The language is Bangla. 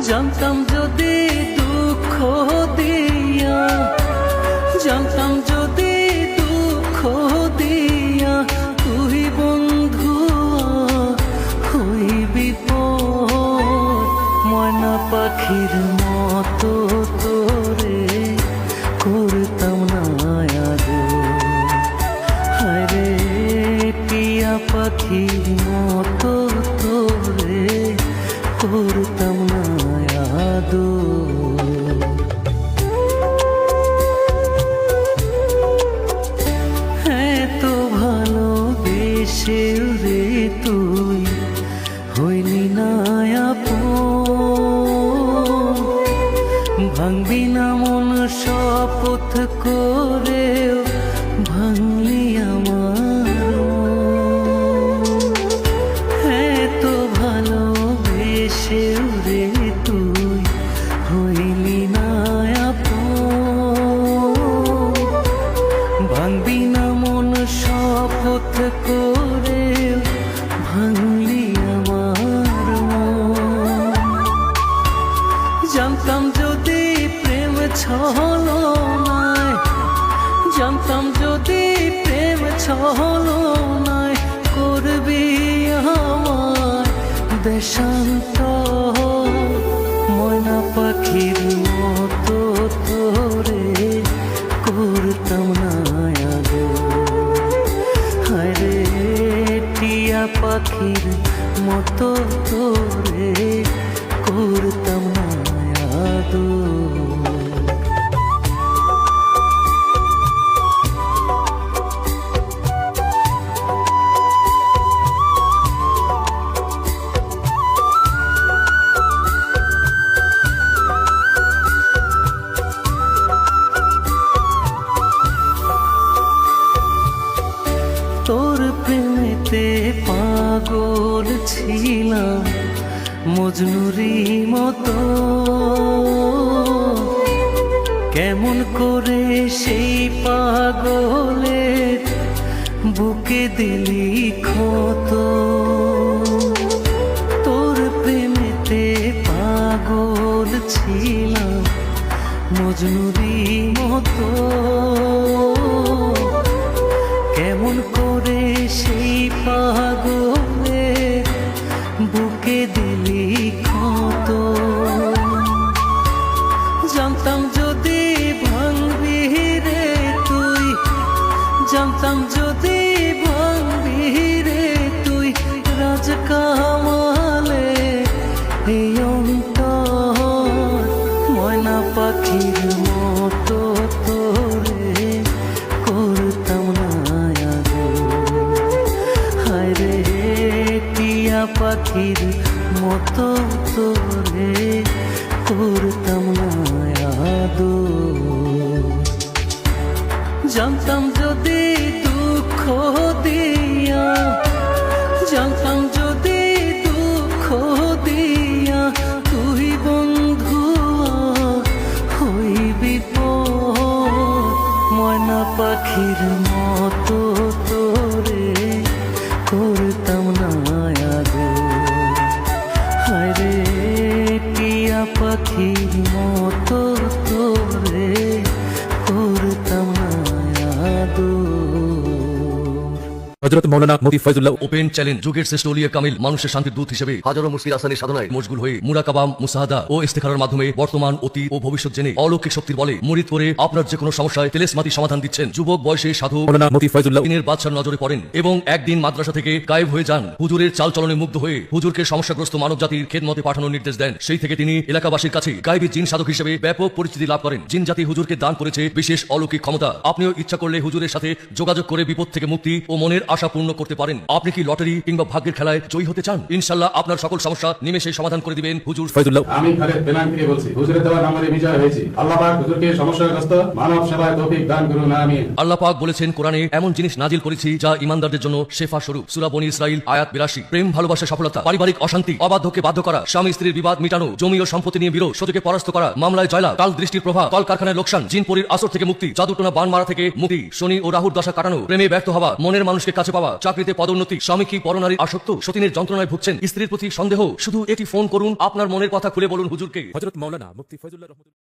জানতাম যদি দুঃখ দিয়া, জানতাম যদি দুঃখ দিয়া তুই বন্ধু হইবি পর, ময়না পাখির মতো তোরে করতাম না আদর। হায়রে টিয়া পাখির মতো তোরে করতাম না আদর। এত ভালোবেসে রে তুই হইলি না আপন, ভাঙবি না মন শপথ করেও ভাঙলি আমার মন। এত ভালোবেসে রে তুই হইলি না আপন, ভাঙবি না মন শপথ করেও ভাঙলি আমার মন। জানতাম যদি প্রেম ছলনায়, জানতাম যদি প্রেম ছলনায় করবি আমার দেশান্তর, ময়না পাখির মতো তোরে করতাম না আদর। হায়রে টিয়া পাখির মতো তোরে করতাম না আদর। তোর প্রেমেতে পাগল ছিলাম মজনুরি মতো, কেমন করে সেই পাগলের বুকে দিলি ক্ষত। তোর প্রেমেতে পাগল ছিলাম মজনুরি মতো, কেমন করে সেই পাগলের বুকে দিলি ক্ষত। জানতাম যদি ভাঙবি রে তুই, জানতাম যদি ভাঙবি রে তুই রাজ কামালে এই অন্তর, ময়না পাখির মতো তোরে করতাম না আদর। হায়রে টিয়া পাখির মতো তোরে করতাম না আদর। জানতাম যদি দুঃখ দিয়া, জানতাম যদি দুঃখ দিয়া তুই বন্ধু হইবি পর, ময়না পাখির মতো তোরে করতাম না আদর। হায়রে টিয়া পাখির মতো তোরে করতাম না আদর। হযরত মাওলানা মুফতি ফয়জুল্লাহ ওপেন চ্যালেঞ্জ, যুগের শ্রেষ্ঠ ওলিয়া কামিল মানুষের শান্তির দূত হিসেবে হাজারো মুশকিল আসানির সাধনায় মশগুল হয়ে মুরাকাবা, মুসাহাদা ও ইস্তেখারার মাধ্যমে বর্তমান, অতীত ও ভবিষ্যৎ জেনে অলৌকিক শক্তির বলে মুরিদ করে আপনার যে কোনো সমস্যায় তেলেসমাতি সমাধান দিচ্ছেন। যুবক বয়সে সাধু মাওলানা মুফতি ফয়জুল্লাহ দিনের বাদশার নজরে পড়েন এবং একদিন মাদ্রাসা থেকে গায়েব হয়ে যান। হুজুরের চালচলনে মুগ্ধ হয়ে হুজুরকে সমস্যাগ্রস্ত মানব জাতির খেদমতে পাঠানোর নির্দেশ দেন। সেই থেকে তিনি এলাকাবাসীর কাছে গায়েবী জিন সাধক হিসেবে ব্যাপক পরিচিতি লাভ করেন। জিন জাতি হুজুরকে দান করেছে বিশেষ অলৌকিক ক্ষমতা। আপনিও ইচ্ছা করলে হুজুরের সাথে যোগাযোগ করে বিপদ থেকে মুক্তি ও মনের আশা পূর্ণ করতে পারেন। আপনি কি লটারি কিংবা ভাগ্যের খেলায় জয়ী হতে চান? ইনশাআল্লাহ আপনার সকল সমস্যা নিমেষে সমাধান করে দিবেন হুজুর ফয়জুল্লাহ। আমি খালেদ পেনাং থেকে বলছি, হুজুরের দেওয়া নম্বরে বিজয় হয়েছি। আল্লাহ পাক হুজুরকে সমস্যাগ্রস্ত মানব সেবায় তৌফিক দান করুন, আমিন। আল্লাহ পাক বলেছেন কোরআনে, এমন জিনিস নাজিল করেছি যা ঈমানদারদের জন্য শেফা স্বরূপ। সূরা বনী ইসরাইল আয়াত 82। প্রেম, ভালোবাসা, সফলতা, পারিবারিক অশান্তি, অবাধ্যকে বাধ্য করা, স্বামী স্ত্রীর বিবাদ মিটানো, জমি ও সম্পত্তি নিয়ে বিরোধ, শত্রুকে পরাস্ত করা, মামলায় জয়লাভ, কাল দৃষ্টির প্রভাব, কল কারখানায় লোকসান, জিন পরীর আসর থেকে মুক্তি, জাদুটোনা বান মারা থেকে মুক্তি, শনি ও রাহুর দশা কাটানো, প্রেমে ব্যর্থ হওয়া, মনের মানুষকে কাছে পাওয়া চাকরিতে পদোন্নতি, স্বামী কি পরনারীর আসক্ত, সতীনের যন্ত্রণায় ভুগছেন, স্ত্রীর প্রতি সন্দেহ, শুধু এটি ফোন করুন, আপনার মনের কথা খুলে বলুন হুজুরকে। হযরত মাওলানা মুফতি ফয়জুল্লাহ রহমতুল্লাহ।